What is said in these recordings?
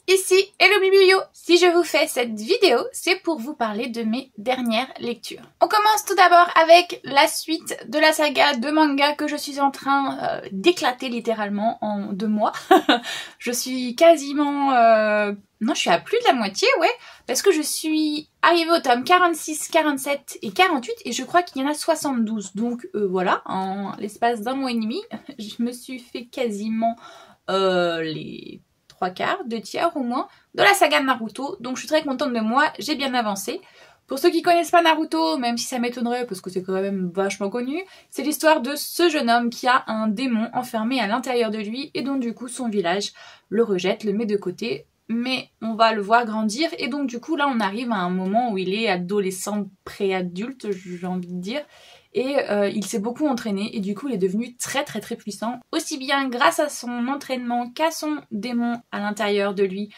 Ici Hello Biblio. Si je vous fais cette vidéo, c'est pour vous parler de mes dernières lectures. On commence tout d'abord avec la suite de la saga de manga que je suis en train d'éclater littéralement en 2 mois. Je suis quasiment... Non, je suis à plus de la moitié, ouais, parce que je suis arrivée au tome 46, 47 et 48 et je crois qu'il y en a 72. Donc voilà, en l'espace d'un mois et demi, je me suis fait quasiment les 3/4, 2/3 au moins, de la saga de Naruto. Donc je suis très contente de moi, j'ai bien avancé. Pour ceux qui connaissent pas Naruto, même si ça m'étonnerait parce que c'est quand même vachement connu, c'est l'histoire de ce jeune homme qui a un démon enfermé à l'intérieur de lui et dont du coup son village le rejette, le met de côté. Mais on va le voir grandir et donc du coup là on arrive à un moment où il est adolescent pré-adulte, j'ai envie de dire. Et il s'est beaucoup entraîné et du coup il est devenu très puissant, aussi bien grâce à son entraînement qu'à son démon à l'intérieur de lui,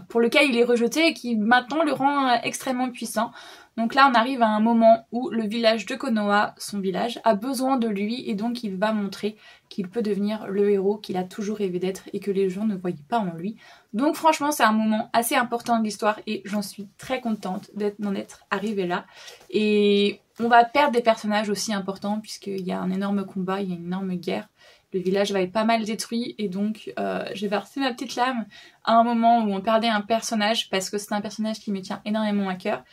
pour lequel il est rejeté et qui maintenant le rend extrêmement puissant. Donc là on arrive à un moment où le village de Konoha, son village, a besoin de lui et donc il va montrer qu'il peut devenir le héros qu'il a toujours rêvé d'être et que les gens ne voyaient pas en lui. Donc franchement c'est un moment assez important de l'histoire et j'en suis très contente d'en être arrivée là. Et on va perdre des personnages aussi importants puisqu'il y a un énorme combat, il y a une énorme guerre. Le village va être pas mal détruit et donc j'ai versé ma petite larme à un moment où on perdait un personnage parce que c'est un personnage qui me tient énormément à cœur.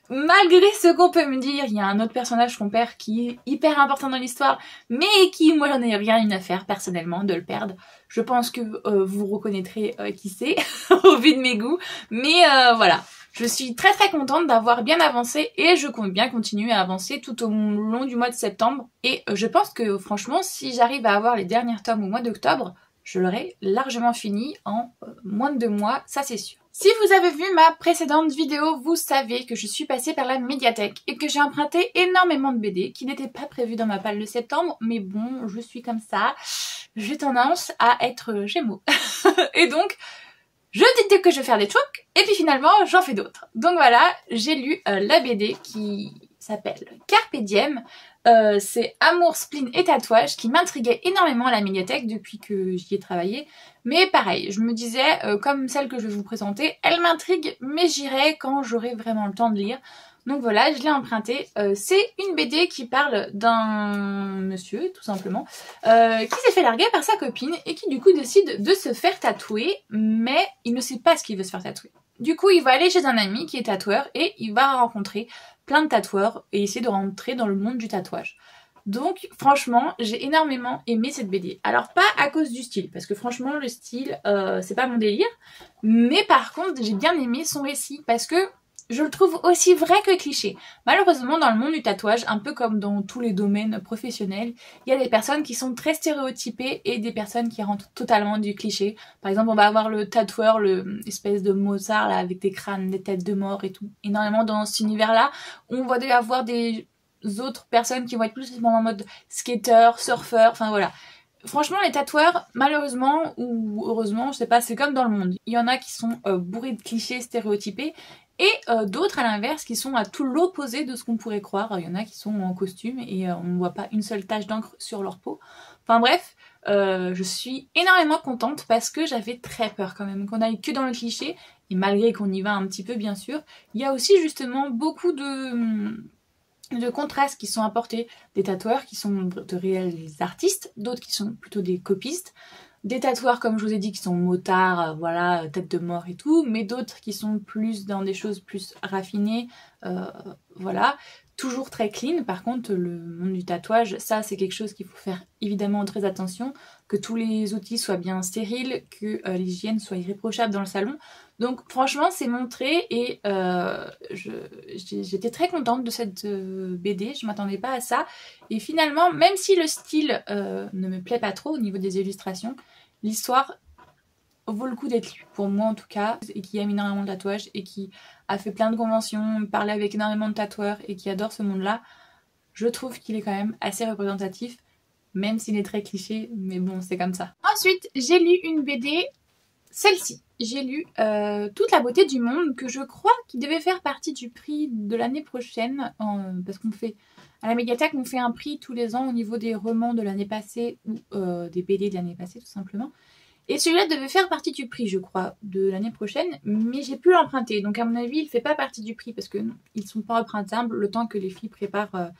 Malgré ce qu'on peut me dire, il y a un autre personnage qu'on perd qui est hyper important dans l'histoire, mais qui, moi j'en ai rien à faire personnellement de le perdre. Je pense que vous reconnaîtrez qui c'est au vu de mes goûts, mais voilà. Je suis très contente d'avoir bien avancé et je compte bien continuer à avancer tout au long du mois de septembre. Et je pense que franchement, si j'arrive à avoir les derniers tomes au mois d'octobre, je l'aurai largement fini en moins de 2 mois, ça c'est sûr. Si vous avez vu ma précédente vidéo, vous savez que je suis passée par la médiathèque et que j'ai emprunté énormément de BD qui n'étaient pas prévus dans ma palle de septembre, mais bon, je suis comme ça, j'ai tendance à être Gémeaux. Et donc, je dis que je vais faire des trucs, et puis finalement, j'en fais d'autres. Donc voilà, j'ai lu la BD qui s'appelle Carpe Diem. C'est Amour, Spleen et Tatouage qui m'intriguait énormément à la médiathèque depuis que j'y ai travaillé. Mais pareil, je me disais, comme celle que je vais vous présenter, elle m'intrigue, mais j'irai quand j'aurai vraiment le temps de lire. Donc voilà, je l'ai emprunté. C'est une BD qui parle d'un monsieur, tout simplement, qui s'est fait larguer par sa copine et qui du coup décide de se faire tatouer, mais il ne sait pas ce qu'il veut se faire tatouer. Du coup, il va aller chez un ami qui est tatoueur et il va rencontrer plein de tatoueurs et essayer de rentrer dans le monde du tatouage. Donc franchement, j'ai énormément aimé cette BD. Alors pas à cause du style, parce que franchement le style, c'est pas mon délire, mais par contre j'ai bien aimé son récit, parce que je le trouve aussi vrai que cliché. Malheureusement, dans le monde du tatouage, un peu comme dans tous les domaines professionnels, il y a des personnes qui sont très stéréotypées et des personnes qui rentrent totalement du cliché. Par exemple, on va avoir le tatoueur, l'espèce de Mozart là, avec des crânes, des têtes de mort et tout. Énormément dans cet univers-là, on va avoir des autres personnes qui vont être plus en mode skater, surfeur, enfin voilà. Franchement, les tatoueurs, malheureusement ou heureusement, je sais pas, c'est comme dans le monde. Il y en a qui sont bourrés de clichés stéréotypés et d'autres à l'inverse qui sont à tout l'opposé de ce qu'on pourrait croire. Il y en a qui sont en costume et on ne voit pas une seule tache d'encre sur leur peau. Enfin bref, je suis énormément contente parce que j'avais très peur quand même qu'on aille que dans le cliché. Et malgré qu'on y va un petit peu bien sûr, il y a aussi justement beaucoup de contrastes qui sont apportés, des tatoueurs qui sont de réels artistes, d'autres qui sont plutôt des copistes, des tatoueurs comme je vous ai dit qui sont motards, voilà, tête de mort et tout, mais d'autres qui sont plus dans des choses plus raffinées, voilà, toujours très clean. Par contre le monde du tatouage, ça c'est quelque chose qu'il faut faire évidemment très attention, que tous les outils soient bien stériles, que l'hygiène soit irréprochable dans le salon. Donc franchement c'est montré et j'étais très contente de cette BD, je m'attendais pas à ça. Et finalement, même si le style ne me plaît pas trop au niveau des illustrations, l'histoire vaut le coup d'être lue, pour moi en tout cas, et qui aime énormément de tatouage et qui a fait plein de conventions, parlé avec énormément de tatoueurs et qui adore ce monde-là. Je trouve qu'il est quand même assez représentatif, même s'il est très cliché, mais bon, c'est comme ça. Ensuite, j'ai lu une BD, celle-ci. J'ai lu Toute la beauté du monde, que je crois qu'il devait faire partie du prix de l'année prochaine, parce qu'on fait, à la médiathèque, on fait un prix tous les ans au niveau des romans de l'année passée ou des BD de l'année passée tout simplement. Et celui-là devait faire partie du prix, je crois, de l'année prochaine, mais j'ai pu l'emprunter. Donc à mon avis, il fait pas partie du prix parce que non, ils sont pas empruntables le temps que les filles préparent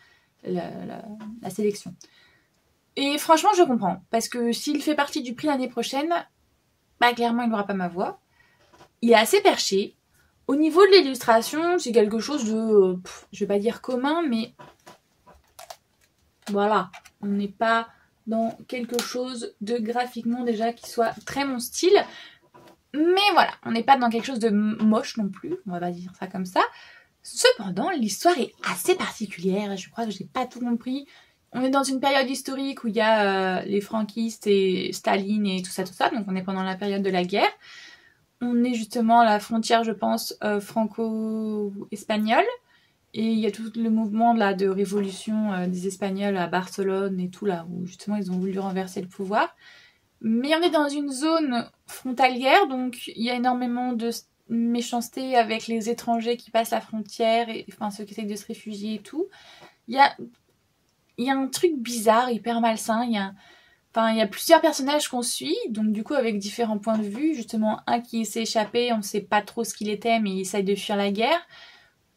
la sélection. Et franchement, je comprends, parce que s'il fait partie du prix l'année prochaine, bah clairement, il n'aura pas ma voix. Il est assez perché. Au niveau de l'illustration, c'est quelque chose de, je vais pas dire commun, mais voilà, on n'est pas dans quelque chose de graphiquement déjà qui soit très mon style. Mais voilà, on n'est pas dans quelque chose de moche non plus, on va pas dire ça comme ça. Cependant, l'histoire est assez particulière, je crois que j'ai pas tout compris. On est dans une période historique où il y a les franquistes et Staline et tout ça, donc on est pendant la période de la guerre. On est justement à la frontière, je pense, franco-espagnole. Et il y a tout le mouvement là, de révolution des Espagnols à Barcelone et tout là, où justement ils ont voulu renverser le pouvoir. Mais on est dans une zone frontalière, donc il y a énormément de méchanceté avec les étrangers qui passent la frontière, et enfin ceux qui essayent de se réfugier et tout. Il y a un truc bizarre, hyper malsain, il y a plusieurs personnages qu'on suit, donc du coup avec différents points de vue, justement un qui s'est échappé, on ne sait pas trop ce qu'il était, mais il essaye de fuir la guerre.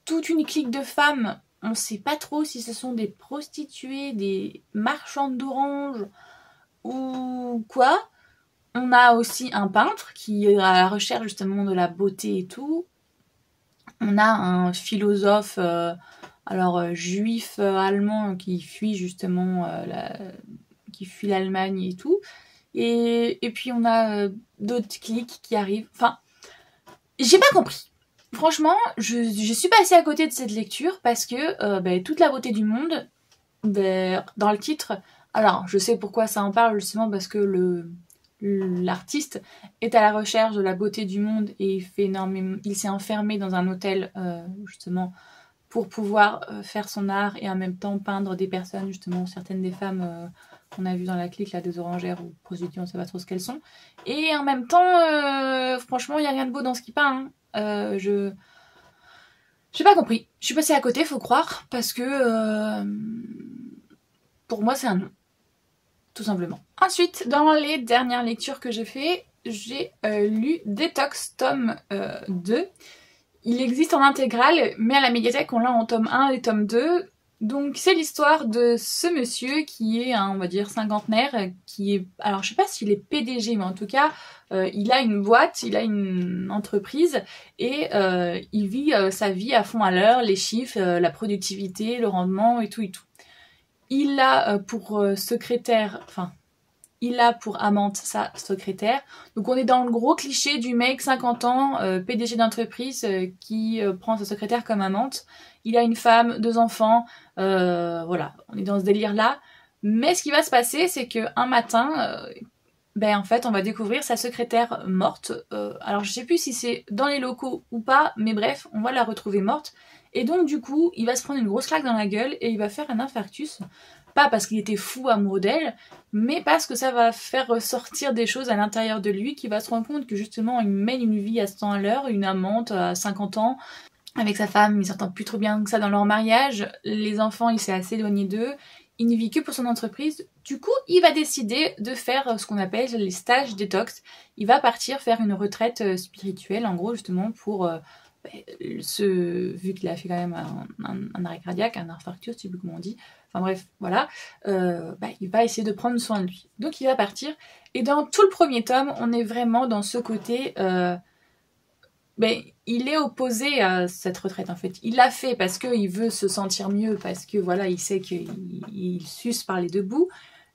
Toute une clique de femmes, on ne sait pas trop si ce sont des prostituées, des marchandes d'oranges ou quoi. On a aussi un peintre qui est à la recherche justement de la beauté et tout. On a un philosophe, juif allemand qui fuit justement qui fuit l'Allemagne et tout. Et puis on a d'autres clics qui arrivent. Enfin, j'ai pas compris. Franchement, je suis passée à côté de cette lecture parce que toute la beauté du monde, dans le titre, alors je sais pourquoi ça en parle justement parce que l'artiste est à la recherche de la beauté du monde et il s'est enfermé dans un hôtel justement pour pouvoir faire son art et en même temps peindre des personnes, justement certaines des femmes qu'on a vues dans la clique là, des orangères ou prostituées, on sait pas trop ce qu'elles sont. Et en même temps, franchement, il n'y a rien de beau dans ce qu'il peint. J'ai pas compris. Je suis passée à côté, faut croire, parce que pour moi c'est un non. Tout simplement. Ensuite, dans les dernières lectures que j'ai fait, j'ai lu Détox tome 2. Il existe en intégrale, mais à la médiathèque, on l'a en tome 1 et tome 2. Donc c'est l'histoire de ce monsieur qui est on va dire cinquantenaire, qui est, alors je sais pas s'il est PDG, mais en tout cas il a une boîte, il a une entreprise et il vit sa vie à fond à l'heure, les chiffres, la productivité, le rendement et tout et tout. Il a pour secrétaire, enfin il a pour amante sa secrétaire. Donc on est dans le gros cliché du mec 50 ans, PDG d'entreprise qui prend sa secrétaire comme amante. Il a une femme, 2 enfants, voilà, on est dans ce délire-là. Mais ce qui va se passer, c'est qu'un matin, en fait, on va découvrir sa secrétaire morte. Alors je sais plus si c'est dans les locaux ou pas, mais bref, on va la retrouver morte. Et donc du coup, il va se prendre une grosse claque dans la gueule et il va faire un infarctus. Pas parce qu'il était fou amoureux d'elle, mais parce que ça va faire ressortir des choses à l'intérieur de lui, qui va se rendre compte que justement il mène une vie à 100 à l'heure, une amante à 50 ans, avec sa femme, il s'entend plus trop bien que ça dans leur mariage, les enfants il s'est assez éloigné d'eux, il ne vit que pour son entreprise, du coup il va décider de faire ce qu'on appelle les stages détox, il va partir faire une retraite spirituelle en gros justement pour... vu qu'il a fait quand même un arrêt cardiaque, un infarctus, je sais plus comment on dit, enfin bref, voilà, il va essayer de prendre soin de lui. Donc il va partir, et dans tout le premier tome, on est vraiment dans ce côté, il est opposé à cette retraite en fait. Il l'a fait parce qu'il veut se sentir mieux, parce que voilà, il sait qu'il suce par les deux bouts,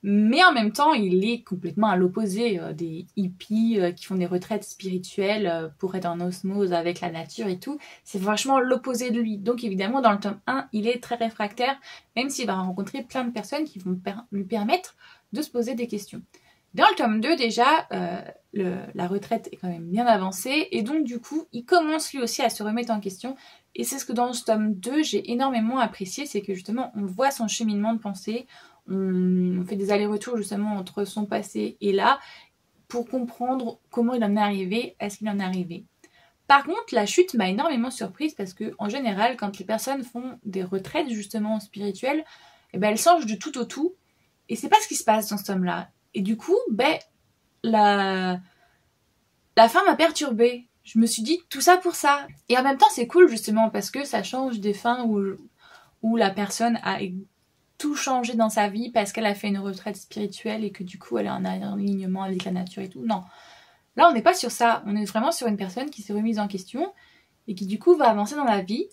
mais en même temps, il est complètement à l'opposé des hippies qui font des retraites spirituelles pour être en osmose avec la nature et tout. C'est vachement l'opposé de lui. Donc évidemment, dans le tome 1, il est très réfractaire, même s'il va rencontrer plein de personnes qui vont lui permettre de se poser des questions. Dans le tome 2, déjà, la retraite est quand même bien avancée, et donc du coup, il commence lui aussi à se remettre en question. Et c'est ce que dans ce tome 2, j'ai énormément apprécié, c'est que justement, on voit son cheminement de pensée, on fait des allers-retours justement entre son passé et là, pour comprendre comment il en est arrivé à ce qu'il en est arrivé. Par contre, la chute m'a énormément surprise parce que en général, quand les personnes font des retraites justement spirituelles, elles changent du tout au tout, et c'est pas ce qui se passe dans ce tome-là. Et du coup, la fin m'a perturbée. Je me suis dit tout ça pour ça. Et en même temps c'est cool justement parce que ça change des fins où la personne a tout changé dans sa vie parce qu'elle a fait une retraite spirituelle et que du coup elle est en alignement avec la nature et tout. Non. Là on n'est pas sur ça. On est vraiment sur une personne qui s'est remise en question et qui du coup va avancer dans la vie.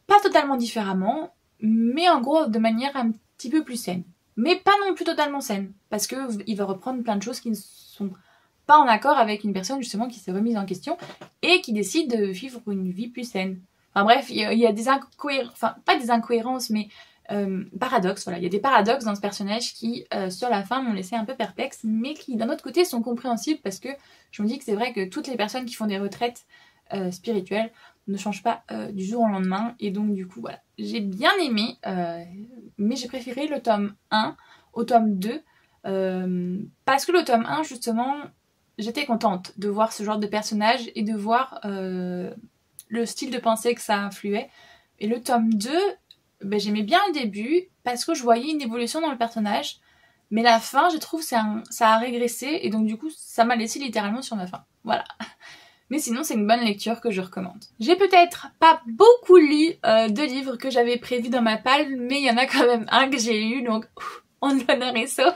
Pas totalement différemment, mais en gros de manière un petit peu plus saine. Mais pas non plus totalement saine. Parce qu'il va reprendre plein de choses qui ne sont pas en accord avec une personne justement qui s'est remise en question et qui décide de vivre une vie plus saine. Enfin bref, il y a des incohérences, enfin pas des incohérences mais paradoxes, voilà. Il y a des paradoxes dans ce personnage qui sur la fin m'ont laissé un peu perplexe mais qui d'un autre côté sont compréhensibles parce que je me dis que c'est vrai que toutes les personnes qui font des retraites spirituelles ne changent pas du jour au lendemain et donc du coup voilà. J'ai bien aimé mais j'ai préféré le tome 1 au tome 2 parce que le tome 1 justement j'étais contente de voir ce genre de personnage et de voir le style de pensée que ça influait. Et le tome 2, ben, j'aimais bien le début parce que je voyais une évolution dans le personnage. Mais la fin, je trouve, ça a régressé et donc du coup, ça m'a laissé littéralement sur ma faim. Voilà. Mais sinon, c'est une bonne lecture que je recommande. J'ai peut-être pas beaucoup lu de livres que j'avais prévus dans ma palle, mais il y en a quand même un que j'ai lu, donc on l'honneur est sauf.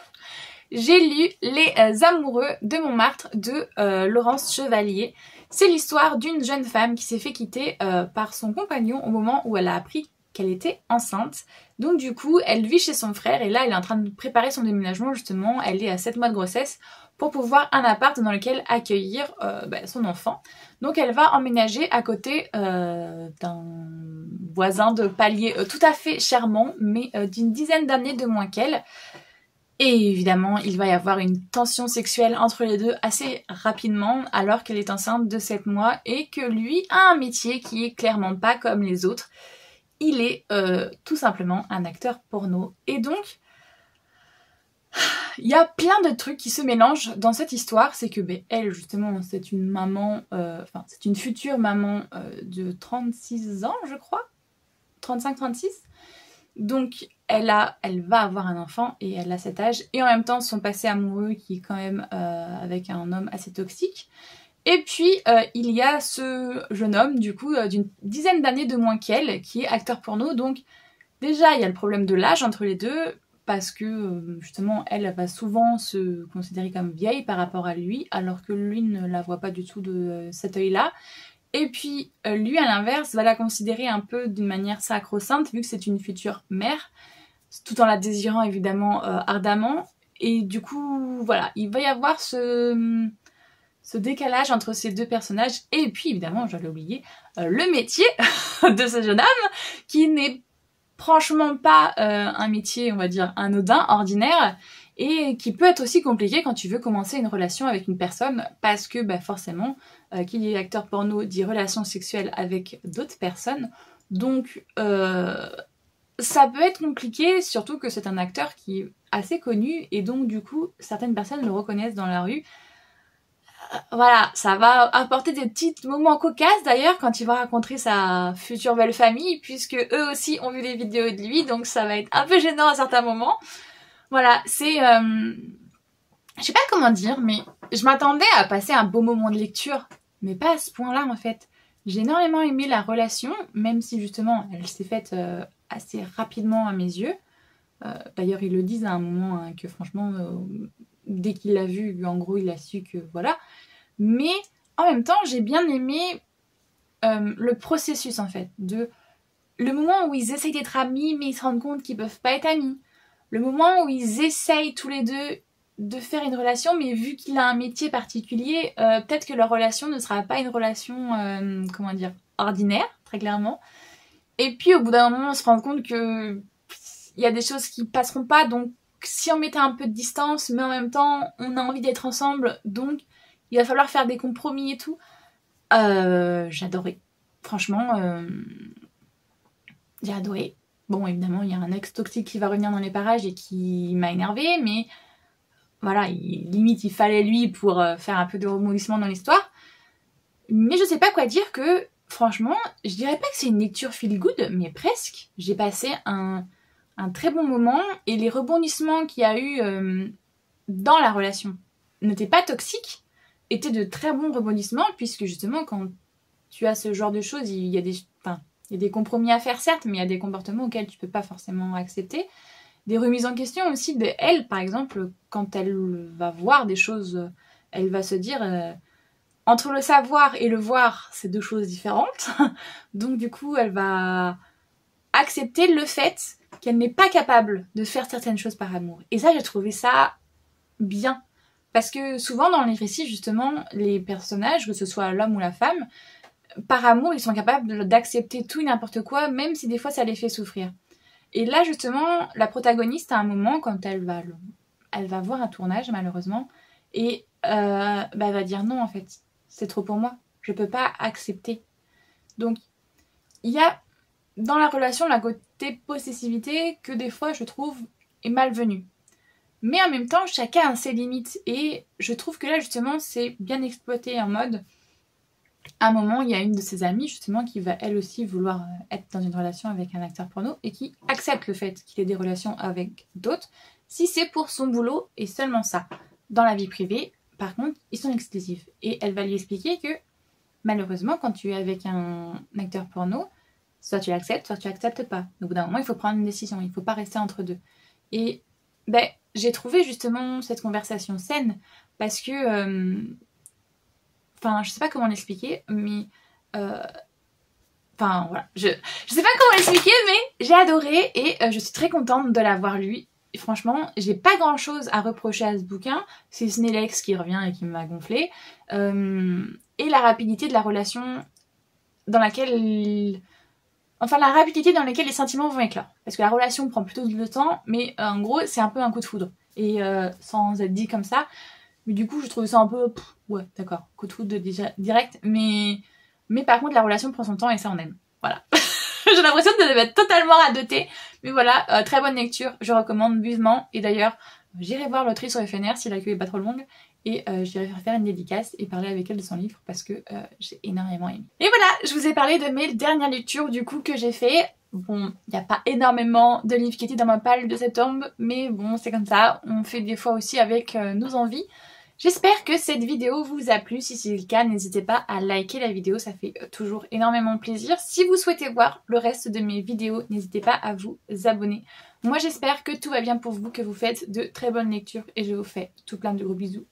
J'ai lu Les Amoureux de Montmartre de Laurence Chevalier. C'est l'histoire d'une jeune femme qui s'est fait quitter par son compagnon au moment où elle a appris qu'elle était enceinte. Donc du coup, elle vit chez son frère et là, elle est en train de préparer son déménagement justement. Elle est à 7 mois de grossesse pour pouvoir un appart dans lequel accueillir son enfant. Donc elle va emménager à côté d'un voisin de palier tout à fait charmant, mais d'une dizaine d'années de moins qu'elle. Et évidemment, il va y avoir une tension sexuelle entre les deux assez rapidement alors qu'elle est enceinte de 7 mois et que lui a un métier qui est clairement pas comme les autres. Il est tout simplement un acteur porno. Et donc, il y a plein de trucs qui se mélangent dans cette histoire. C'est que elle, justement, c'est une maman, c'est une future maman de 36 ans, je crois. 35-36. Donc elle va avoir un enfant et elle a cet âge et en même temps son passé amoureux qui est quand même avec un homme assez toxique. Et puis il y a ce jeune homme du coup d'une dizaine d'années de moins qu'elle qui est acteur porno. Donc déjà il y a le problème de l'âge entre les deux parce que justement elle va souvent se considérer comme vieille par rapport à lui alors que lui ne la voit pas du tout de cet œil-là. Et puis lui à l'inverse va la considérer un peu d'une manière sacro-sainte vu que c'est une future mère, tout en la désirant évidemment ardemment. Et du coup voilà, il va y avoir ce décalage entre ces deux personnages. Et puis évidemment, j'allais oublier, le métier de ce jeune homme qui n'est franchement pas un métier, on va dire, anodin, ordinaire, et qui peut être aussi compliqué quand tu veux commencer une relation avec une personne parce que forcément, qui dit acteur porno dit relation sexuelle avec d'autres personnes. Donc ça peut être compliqué, surtout que c'est un acteur qui est assez connu et donc du coup certaines personnes le reconnaissent dans la rue. Voilà, ça va apporter des petits moments cocasses d'ailleurs quand il va rencontrer sa future belle famille puisque eux aussi ont vu les vidéos de lui, donc ça va être un peu gênant à certains moments. Voilà, c'est... je sais pas comment dire, mais je m'attendais à passer un beau moment de lecture, mais pas à ce point-là en fait. J'ai énormément aimé la relation, même si justement elle s'est faite assez rapidement à mes yeux. D'ailleurs ils le disent à un moment hein, que franchement... dès qu'il l'a vu, en gros, il a su que voilà. Mais en même temps, j'ai bien aimé le processus en fait. Le moment où ils essayent d'être amis, mais ils se rendent compte qu'ils peuvent pas être amis. Le moment où ils essayent tous les deux de faire une relation, mais vu qu'il a un métier particulier, peut-être que leur relation ne sera pas une relation, ordinaire, très clairement. Et puis au bout d'un moment, on se rend compte que il y a des choses qui passeront pas, donc si on mettait un peu de distance, mais en même temps, on a envie d'être ensemble, donc il va falloir faire des compromis et tout. J'ai adoré. Franchement, j'ai adoré. Bon, évidemment, il y a un ex toxique qui va revenir dans les parages et qui m'a énervée, mais voilà, limite, il fallait lui pour faire un peu de rebondissement dans l'histoire. Mais je sais pas quoi dire que, franchement, je dirais pas que c'est une lecture feel good, mais presque. J'ai passé un très bon moment et les rebondissements qu'il y a eu dans la relation n'étaient pas toxiques, étaient de très bons rebondissements, puisque justement quand tu as ce genre de choses, il y a des compromis à faire certes, mais il y a des comportements auxquels tu peux pas forcément accepter. Des remises en question aussi de elle, par exemple, quand elle va voir des choses, elle va se dire entre le savoir et le voir, c'est deux choses différentes. Donc du coup, elle va accepter le fait qu'elle n'est pas capable de faire certaines choses par amour. Et ça, j'ai trouvé ça bien. Parce que souvent dans les récits, justement, les personnages, que ce soit l'homme ou la femme, par amour, ils sont capables d'accepter tout et n'importe quoi, même si des fois ça les fait souffrir. Et là, justement, la protagoniste, à un moment, quand elle va voir un tournage, malheureusement, et elle va dire non, en fait, c'est trop pour moi, je peux pas accepter. Donc, il y a dans la relation la côté possessivité que des fois, je trouve, est malvenue. Mais en même temps, chacun a ses limites, et je trouve que là, justement, c'est bien exploité en mode... À un moment, il y a une de ses amies justement qui va elle aussi vouloir être dans une relation avec un acteur porno et qui accepte le fait qu'il ait des relations avec d'autres si c'est pour son boulot et seulement ça. Dans la vie privée, par contre, ils sont exclusifs. Et elle va lui expliquer que malheureusement, quand tu es avec un acteur porno, soit tu l'acceptes, soit tu l'acceptes pas. Donc au bout d'un moment, il faut prendre une décision, il ne faut pas rester entre deux. Et j'ai trouvé justement cette conversation saine parce que... Enfin, je sais pas comment l'expliquer, mais... Enfin, voilà. Je sais pas comment l'expliquer, mais j'ai adoré et je suis très contente de l'avoir lu. Et franchement, j'ai pas grand chose à reprocher à ce bouquin, si ce n'est l'ex qui revient et qui m'a gonflé. Et la rapidité de la relation dans laquelle... Enfin, la rapidité dans laquelle les sentiments vont éclore. Parce que la relation prend plutôt de temps, mais en gros, c'est un peu un coup de foudre. Et sans être dit comme ça... Mais du coup, je trouvais ça un peu... ouais, d'accord, coup de foudre direct. Mais par contre, la relation prend son temps et ça, on aime. Voilà. J'ai l'impression de m'être totalement radotée. Mais voilà, très bonne lecture. Je recommande vivement. Et d'ailleurs, j'irai voir l'autrice sur FNR si la queue est pas trop longue. Et j'irai faire une dédicace et parler avec elle de son livre parce que j'ai énormément aimé. Et voilà, je vous ai parlé de mes dernières lectures du coup que j'ai fait. Bon, il n'y a pas énormément de livres qui étaient dans ma palle de septembre, mais bon, c'est comme ça. On fait des fois aussi avec nos envies. J'espère que cette vidéo vous a plu. Si c'est le cas, n'hésitez pas à liker la vidéo, ça fait toujours énormément plaisir. Si vous souhaitez voir le reste de mes vidéos, n'hésitez pas à vous abonner. Moi, j'espère que tout va bien pour vous, que vous faites de très bonnes lectures et je vous fais tout plein de gros bisous.